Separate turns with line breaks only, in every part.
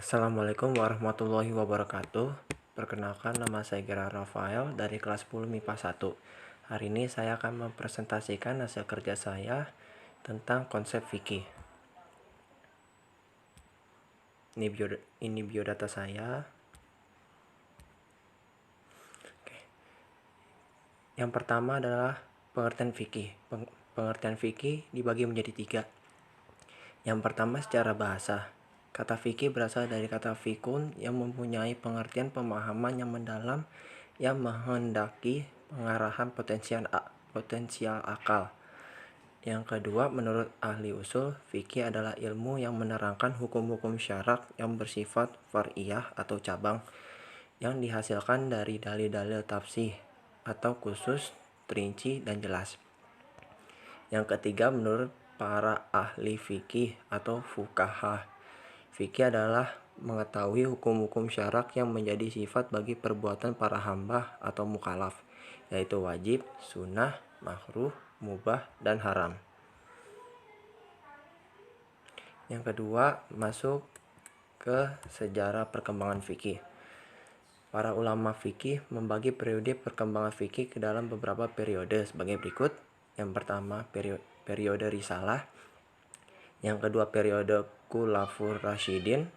Assalamualaikum warahmatullahi wabarakatuh. Perkenalkan, nama saya Gera Rafael dari kelas 10 MIPA 1. Hari ini saya akan mempresentasikan hasil kerja saya tentang konsep fikih. Ini biodata saya. Oke. Yang pertama adalah pengertian fikih. Pengertian fikih dibagi menjadi 3. Yang pertama, secara bahasa. Kata fikih berasal dari kata fikun yang mempunyai pengertian pemahaman yang mendalam yang menghendaki pengarahan potensial akal. Yang kedua, menurut ahli usul, fikih adalah ilmu yang menerangkan hukum-hukum syarak yang bersifat far'iyah atau cabang yang dihasilkan dari dalil-dalil tafsih atau khusus, terinci, dan jelas. Yang ketiga, menurut para ahli fikih atau fuqaha, fikih adalah mengetahui hukum-hukum syarak yang menjadi sifat bagi perbuatan para hamba atau mukallaf, yaitu wajib, sunnah, makruh, mubah, dan haram. Yang kedua, masuk ke sejarah perkembangan fikih. Para ulama fikih membagi periode perkembangan fikih ke dalam beberapa periode sebagai berikut. Yang pertama, periode risalah. Yang kedua, periode Khulafaur Rasyidin.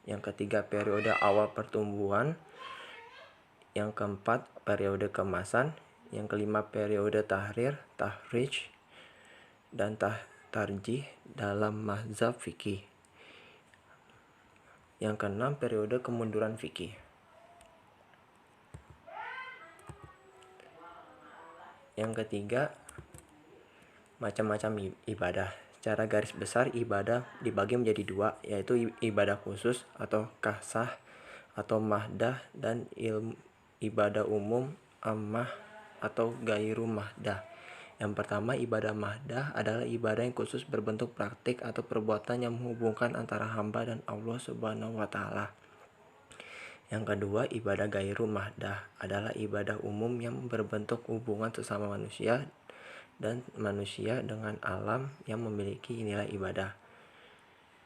Yang ketiga, periode awal pertumbuhan. Yang keempat, periode keemasan. Yang kelima, periode tahrir, tahrij, dan tarjih dalam mazhab fikih. Yang keenam, periode kemunduran fikih. Yang ketiga, macam-macam ibadah. Secara garis besar, ibadah dibagi menjadi 2, yaitu ibadah khusus atau khasah atau mahdah, dan ibadah umum ammah atau gairu mahdah. Yang pertama, ibadah mahdah adalah ibadah yang khusus berbentuk praktik atau perbuatan yang menghubungkan antara hamba dan Allah Subhanahu wa Ta'ala. Yang kedua, ibadah gairu mahdah adalah ibadah umum yang berbentuk hubungan sesama manusia dan manusia dengan alam yang memiliki nilai ibadah.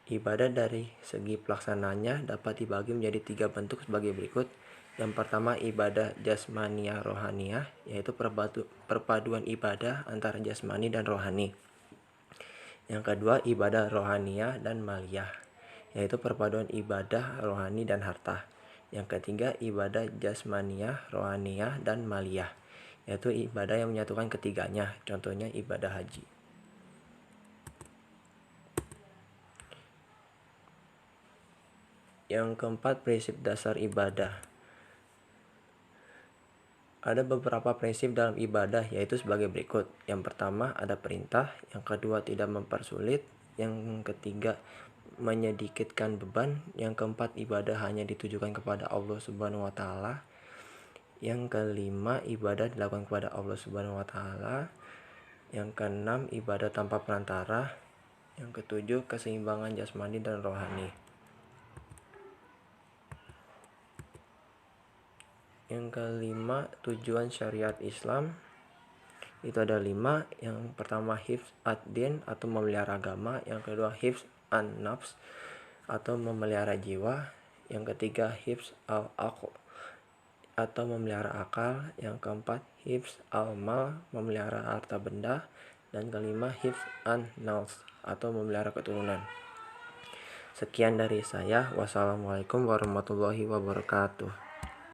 Ibadah dari segi pelaksanaannya dapat dibagi menjadi 3 bentuk sebagai berikut. Yang pertama, ibadah jasmaniyah rohaniyah, yaitu perpaduan ibadah antara jasmani dan rohani. Yang kedua, ibadah rohaniyah dan maliyah, yaitu perpaduan ibadah rohani dan harta. Yang ketiga, ibadah jasmaniyah, rohaniyah, dan maliyah, yaitu ibadah yang menyatukan ketiganya, contohnya ibadah haji. Yang keempat, prinsip dasar ibadah. Ada beberapa prinsip dalam ibadah, yaitu sebagai berikut. Yang pertama, ada perintah. Yang kedua, tidak mempersulit. Yang ketiga, menyedikitkan beban. Yang keempat, ibadah hanya ditujukan kepada Allah Subhanahu wa Ta'ala. Yang kelima, ibadah dilakukan kepada Allah Subhanahu wa Ta'ala. Yang keenam, ibadah tanpa perantara. Yang ketujuh, keseimbangan jasmani dan rohani. Yang kelima, tujuan syariat Islam. Itu ada 5. Yang pertama, hifz ad-din atau memelihara agama. Yang kedua, hifz an-nafs atau memelihara jiwa. Yang ketiga, hifz al-aql atau memelihara akal. Yang keempat, hifz al-mal, memelihara harta benda. Dan kelima, hifz an-nafs atau memelihara keturunan. Sekian dari saya. Wassalamualaikum warahmatullahi wabarakatuh.